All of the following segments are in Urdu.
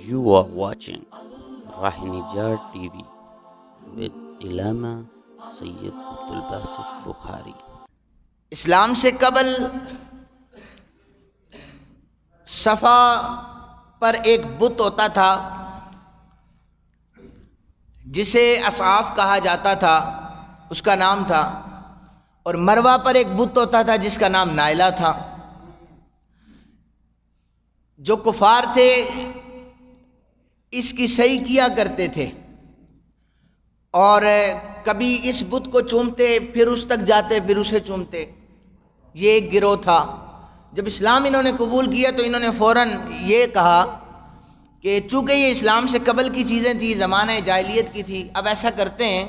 You are watching Rahinijar TV with Ilama Sayyid Abdul Basit Bukhari. اسلام سے قبل صفا پر ایک بت ہوتا تھا جسے اصعاف کہا جاتا تھا، اس کا نام تھا، اور مروہ پر ایک بت ہوتا تھا جس کا نام نائلہ تھا۔ جو کفار تھے اس کی صحیح کیا کرتے تھے اور کبھی اس بت کو چومتے، پھر اس تک جاتے، پھر اسے چومتے۔ یہ ایک گروہ تھا۔ جب اسلام انہوں نے قبول کیا تو انہوں نے فوراً یہ کہا کہ چونکہ یہ اسلام سے قبل کی چیزیں تھیں، زمانہ جاہلیت کی تھی، اب ایسا کرتے ہیں،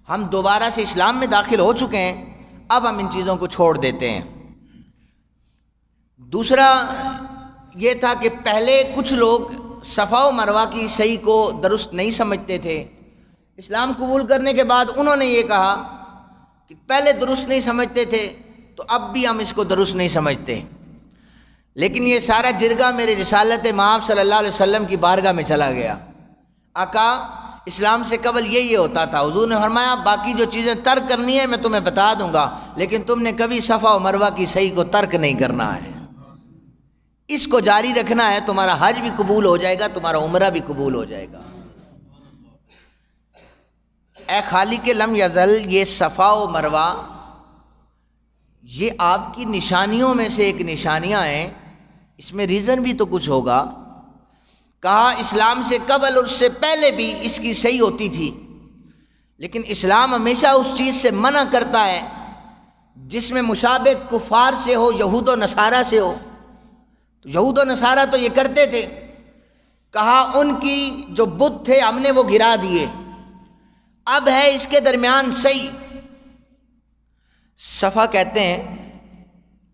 ہم دوبارہ سے اسلام میں داخل ہو چکے ہیں، اب ہم ان چیزوں کو چھوڑ دیتے ہیں۔ دوسرا یہ تھا کہ پہلے کچھ لوگ صفا و مروہ کی صحیح کو درست نہیں سمجھتے تھے۔ اسلام قبول کرنے کے بعد انہوں نے یہ کہا کہ پہلے درست نہیں سمجھتے تھے تو اب بھی ہم اس کو درست نہیں سمجھتے۔ لیکن یہ سارا جرگہ میرے رسالت مآب صلی اللہ علیہ وسلم کی بارگاہ میں چلا گیا۔ آقا، اسلام سے قبل یہ ہوتا تھا، حضور نے فرمایا باقی جو چیزیں ترک کرنی ہے میں تمہیں بتا دوں گا، لیکن تم نے کبھی صفا و مروہ کی صحیح کو ترک نہیں کرنا ہے، اس کو جاری رکھنا ہے، تمہارا حج بھی قبول ہو جائے گا، تمہارا عمرہ بھی قبول ہو جائے گا۔ اے خالق لم یزل، یہ صفا و مروہ یہ آپ کی نشانیوں میں سے ایک نشانیاں ہیں، اس میں ریزن بھی تو کچھ ہوگا۔ کہا اسلام سے قبل اور اس سے پہلے بھی اس کی صحیح ہوتی تھی، لیکن اسلام ہمیشہ اس چیز سے منع کرتا ہے جس میں مشابہت کفار سے ہو، یہود و نصارہ سے ہو۔ تو یہود و نصارہ تو یہ کرتے تھے، کہا ان کی جو بت تھے ہم نے وہ گرا دیے، اب ہے اس کے درمیان صحیح۔ صفا کہتے ہیں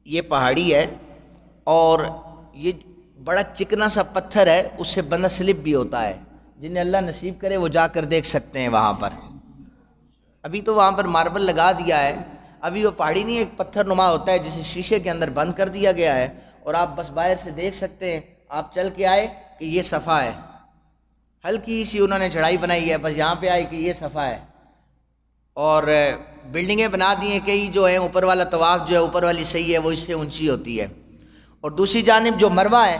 یہ پہاڑی ہے اور یہ بڑا چکنا سا پتھر ہے، اس سے بندہ سلپ بھی ہوتا ہے، جنہیں اللہ نصیب کرے وہ جا کر دیکھ سکتے ہیں وہاں پر۔ ابھی تو وہاں پر ماربل لگا دیا ہے، ابھی وہ پہاڑی نہیں، ایک پتھر نما ہوتا ہے جسے شیشے کے اندر بند کر دیا گیا ہے، اور آپ بس باہر سے دیکھ سکتے ہیں، آپ چل کے آئے کہ یہ صفا ہے، ہلکی سی انہوں نے چڑھائی بنائی ہے، بس یہاں پہ آئے کہ یہ صفا ہے۔ اور بلڈنگیں بنا دی ہیں کئی جو ہیں، اوپر والا طواف جو ہے، اوپر والی صحیح ہے وہ اس سے اونچی ہوتی ہے، اور دوسری جانب جو مروہ ہے،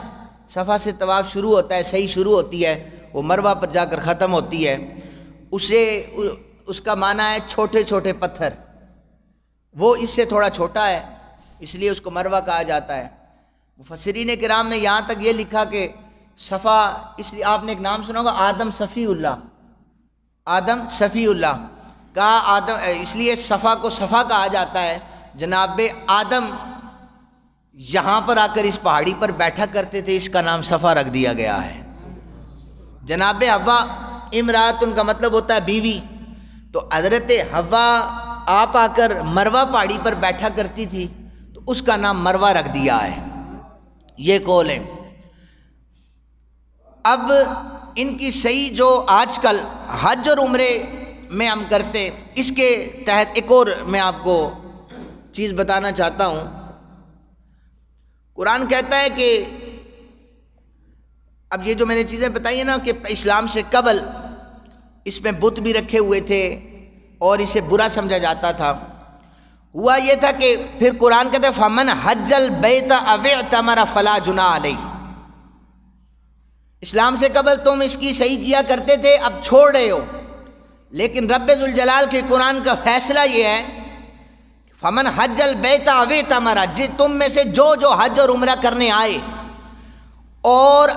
صفا سے طواف شروع ہوتا ہے، صحیح شروع ہوتی ہے، وہ مروہ پر جا کر ختم ہوتی ہے، اس کا معنی ہے چھوٹے چھوٹے پتھر، وہ اس سے تھوڑا چھوٹا ہے اس لیے اس کو مروہ کہا جاتا ہے۔ مفسرین کرام نے یہاں تک یہ لکھا کہ صفا، اس لیے آپ نے ایک نام سنا ہوگا آدم صفی اللہ، آدم صفی اللہ، کہا آدم اس لیے صفا کو صفا کہا جاتا ہے، جناب آدم یہاں پر آ کر اس پہاڑی پر بیٹھا کرتے تھے، اس کا نام صفا رکھ دیا گیا ہے۔ جناب حوا امرات، ان کا مطلب ہوتا ہے بیوی، تو حضرت حوا آپ آ کر مروہ پہاڑی پر بیٹھا کرتی تھی تو اس کا نام مروہ رکھ دیا ہے، یہ قول ہے۔ اب ان کی صحیح جو آج کل حج اور عمرے میں ہم کرتے، اس کے تحت ایک اور میں آپ کو چیز بتانا چاہتا ہوں۔ قرآن کہتا ہے کہ اب یہ جو میں نے چیزیں بتائی ہیں نا کہ اسلام سے قبل اس میں بت بھی رکھے ہوئے تھے اور اسے برا سمجھا جاتا تھا، ہوا یہ تھا کہ پھر قرآن کہتا ہے فَمَنْ حَجَّ الْبَيْتَ أَوِ اعْتَمَرَ فَلَا جُنَاحَ عَلَيْهِ۔ اسلام سے قبل تم اس کی صحیح کیا کرتے تھے، اب چھوڑ رہے ہو، لیکن رب ذوالجلال کے قرآن کا فیصلہ یہ ہے فمن حج البیت او اعتمر، تم میں سے جو حج اور عمرہ کرنے آئے اور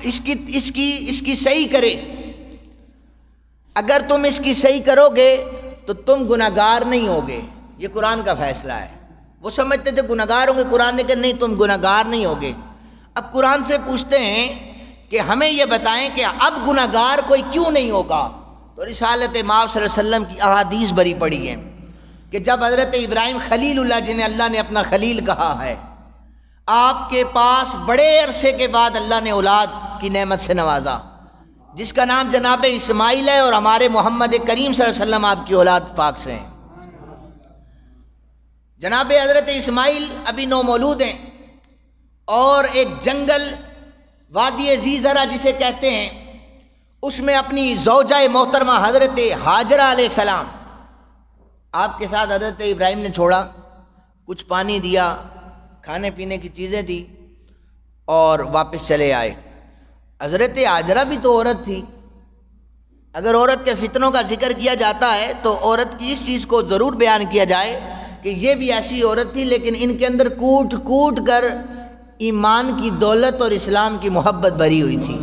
اس کی صحیح کرے، اگر تم اس کی صحیح کرو گے تو تم گناہگار نہیں ہوگے، یہ قرآن کا فیصلہ ہے۔ وہ سمجھتے تھے گناہگار ہوں گے، قرآن نے کہا نہیں، تم گناہگار نہیں ہوگے۔ اب قرآن سے پوچھتے ہیں کہ ہمیں یہ بتائیں کہ اب گناہگار کوئی کیوں نہیں ہوگا؟ تو رسالت مآب صلی اللہ علیہ وسلم کی احادیث بری پڑی ہیں کہ جب حضرت ابراہیم خلیل اللہ، جنہیں اللہ نے اپنا خلیل کہا ہے، آپ کے پاس بڑے عرصے کے بعد اللہ نے اولاد کی نعمت سے نوازا، جس کا نام جناب اسماعیل ہے، اور ہمارے محمد کریم صلی اللہ علیہ وسلم آپ کی اولاد پاک سے ہیں۔ جناب حضرت اسماعیل ابھی نومولود ہیں، اور ایک جنگل وادی زیزرہ جسے کہتے ہیں، اس میں اپنی زوجہ محترمہ حضرت ہاجرہ علیہ السلام آپ کے ساتھ حضرت ابراہیم نے چھوڑا، کچھ پانی دیا، کھانے پینے کی چیزیں دی اور واپس چلے آئے۔ حضرت ہاجرہ بھی تو عورت تھی، اگر عورت کے فتنوں کا ذکر کیا جاتا ہے تو عورت کی اس چیز کو ضرور بیان کیا جائے کہ یہ بھی ایسی عورت تھی، لیکن ان کے اندر کوٹ کوٹ کر ایمان کی دولت اور اسلام کی محبت بھری ہوئی تھی۔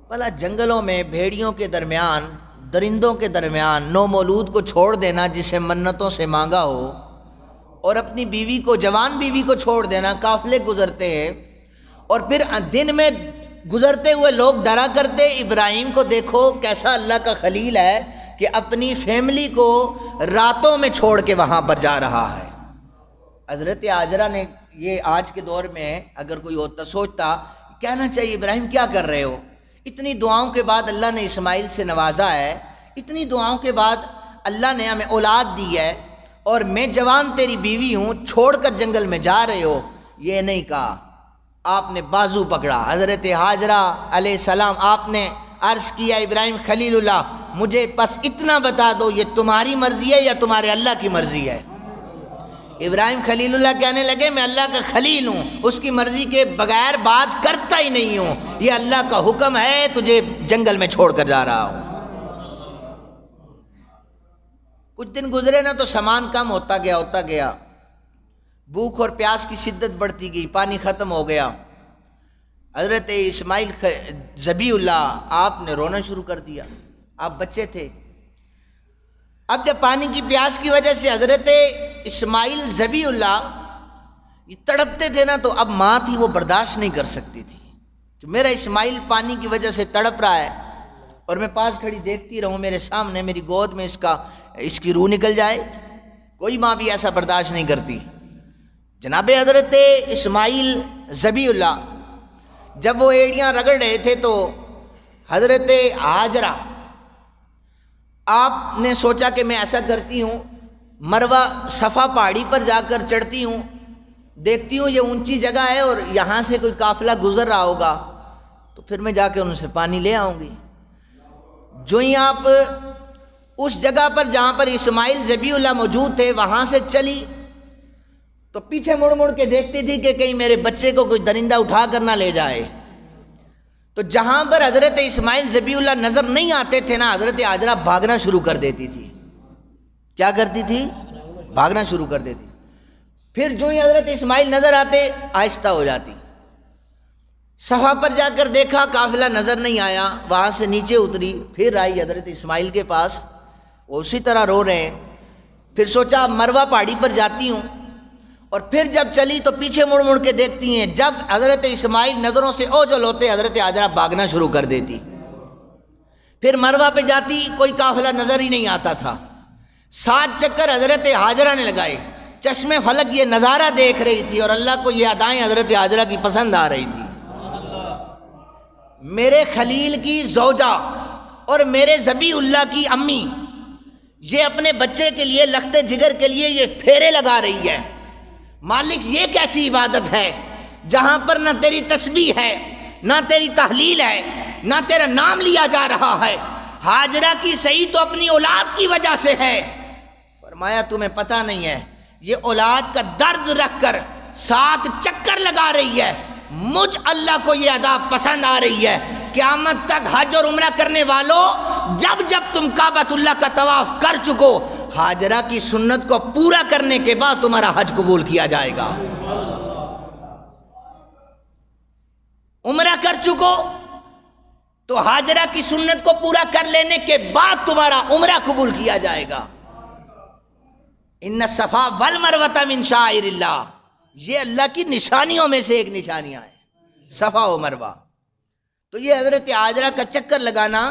بھلا جنگلوں میں بھیڑیوں کے درمیان، درندوں کے درمیان نومولود کو چھوڑ دینا جسے منتوں سے مانگا ہو، اور اپنی بیوی کو، جوان بیوی کو چھوڑ دینا، قافلے گزرتے ہیں اور پھر دن میں گزرتے ہوئے لوگ ڈرا کرتے ابراہیم کو دیکھو کیسا اللہ کا خلیل ہے کہ اپنی فیملی کو راتوں میں چھوڑ کے وہاں پر جا رہا ہے۔ حضرت ہاجرہ نے یہ آج کے دور میں اگر کوئی ہوتا سوچتا، کہنا چاہیے ابراہیم کیا کر رہے ہو، اتنی دعاؤں کے بعد اللہ نے اسماعیل سے نوازا ہے، اتنی دعاؤں کے بعد اللہ نے ہمیں اولاد دی ہے اور میں جوان تیری بیوی ہوں، چھوڑ کر جنگل میں جا رہے ہو۔ یہ نہیں کہا، آپ نے بازو پکڑا حضرت ہاجرہ علیہ السلام، آپ نے عرض کیا ابراہیم خلیل اللہ مجھے بس اتنا بتا دو یہ تمہاری مرضی ہے یا تمہارے اللہ کی مرضی ہے؟ ابراہیم خلیل اللہ کہنے لگے میں اللہ کا خلیل ہوں، اس کی مرضی کے بغیر بات کرتا ہی نہیں ہوں، یہ اللہ کا حکم ہے، تجھے جنگل میں چھوڑ کر جا رہا ہوں۔ کچھ دن گزرے نا تو سامان کم ہوتا گیا، بھوک اور پیاس کی شدت بڑھتی گئی، پانی ختم ہو گیا۔ حضرت اسماعیل ذبیح اللہ آپ نے رونا شروع کر دیا، آپ بچے تھے۔ اب جب پانی کی پیاس کی وجہ سے حضرت اسماعیل ذبیح اللہ یہ تڑپتے تھے نا، تو اب ماں تھی وہ برداشت نہیں کر سکتی تھی کہ میرا اسماعیل پانی کی وجہ سے تڑپ رہا ہے اور میں پاس کھڑی دیکھتی رہوں، میرے سامنے میری گود میں اس کی روح نکل جائے۔ کوئی ماں بھی ایسا برداشت نہیں کرتی۔ جناب حضرت اسماعیل ذبیح اللہ جب وہ ایڑیاں رگڑ رہے تھے تو حضرت ہاجرہ آپ نے سوچا کہ میں ایسا کرتی ہوں، مروہ صفا پہاڑی پر جا کر چڑھتی ہوں، دیکھتی ہوں یہ اونچی جگہ ہے اور یہاں سے کوئی قافلہ گزر رہا ہوگا تو پھر میں جا کے ان سے پانی لے آؤں گی۔ جو ہی آپ اس جگہ پر جہاں پر اسماعیل ذبیح اللہ موجود تھے وہاں سے چلی تو پیچھے مڑ مڑ کے دیکھتی تھی کہ کہیں میرے بچے کو کوئی درندہ اٹھا کر نہ لے جائے۔ تو جہاں پر حضرت اسماعیل ذبیح اللہ نظر نہیں آتے تھے نا، حضرت ہاجرہ بھاگنا شروع کر دیتی تھی۔ کیا کرتی تھی؟ بھاگنا شروع کر دیتی۔ پھر جو ہی حضرت اسماعیل نظر آتے آہستہ ہو جاتی۔ صفا پر جا کر دیکھا قافلہ نظر نہیں آیا، وہاں سے نیچے اتری، پھر آئی حضرت اسماعیل کے پاس، وہ اسی طرح رو رہے ہیں۔ پھر سوچا مروہ پہاڑی پر جاتی ہوں، اور پھر جب چلی تو پیچھے مڑ مڑ کے دیکھتی ہیں، جب حضرت اسماعیل نظروں سے اوجھل ہوتے حضرت ہاجرہ بھاگنا شروع کر دیتی۔ پھر مروہ پہ جاتی کوئی قافلہ نظر ہی نہیں آتا تھا۔ 7 چکر حضرت ہاجرہ نے لگائے، چشمے فلک یہ نظارہ دیکھ رہی تھی اور اللہ کو یہ ادائیں حضرت ہاجرہ کی پسند آ رہی تھی۔ میرے خلیل کی زوجہ اور میرے ذبیح اللہ کی امی یہ اپنے بچے کے لیے، لخت جگر کے لیے یہ پھیرے لگا رہی ہے۔ مالک یہ کیسی عبادت ہے جہاں پر نہ تیری تسبیح ہے، نہ تیری تحلیل ہے، نہ تیرا نام لیا جا رہا ہے۔ ہاجرہ کی صحیح تو اپنی اولاد کی وجہ سے ہے۔ فرمایا تمہیں پتہ نہیں ہے، یہ اولاد کا درد رکھ کر 7 چکر لگا رہی ہے، مجھ اللہ کو یہ ادا پسند آ رہی ہے۔ قیامت تک حج اور عمرہ کرنے والوں، جب جب تم کعبۃ اللہ کا طواف کر چکو، ہاجرہ کی سنت کو پورا کرنے کے بعد تمہارا حج قبول کیا جائے گا۔ عمرہ کر چکو تو ہاجرہ کی سنت کو پورا کر لینے کے بعد تمہارا عمرہ قبول کیا جائے گا۔ ان الصفا والمروہ من شعائر اللہ، یہ اللہ کی نشانیوں میں سے ایک نشانیاں ہیں، صفا و مروہ۔ تو یہ حضرت ہاجرہ کا چکر لگانا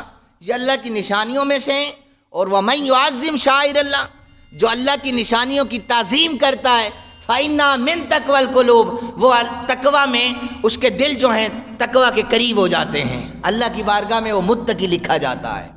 یہ اللہ کی نشانیوں میں سے ہیں۔ اور وَمَن يُعَظِّمْ شَعَائِرَ اللَّهِ، جو اللہ کی نشانیوں کی تعظیم کرتا ہے، فَإِنَّا مِن تَقْوَى الْقُلُوبِ، وہ تقویٰ میں اس کے دل جو ہیں تقویٰ کے قریب ہو جاتے ہیں، اللہ کی بارگاہ میں وہ متقی لکھا جاتا ہے۔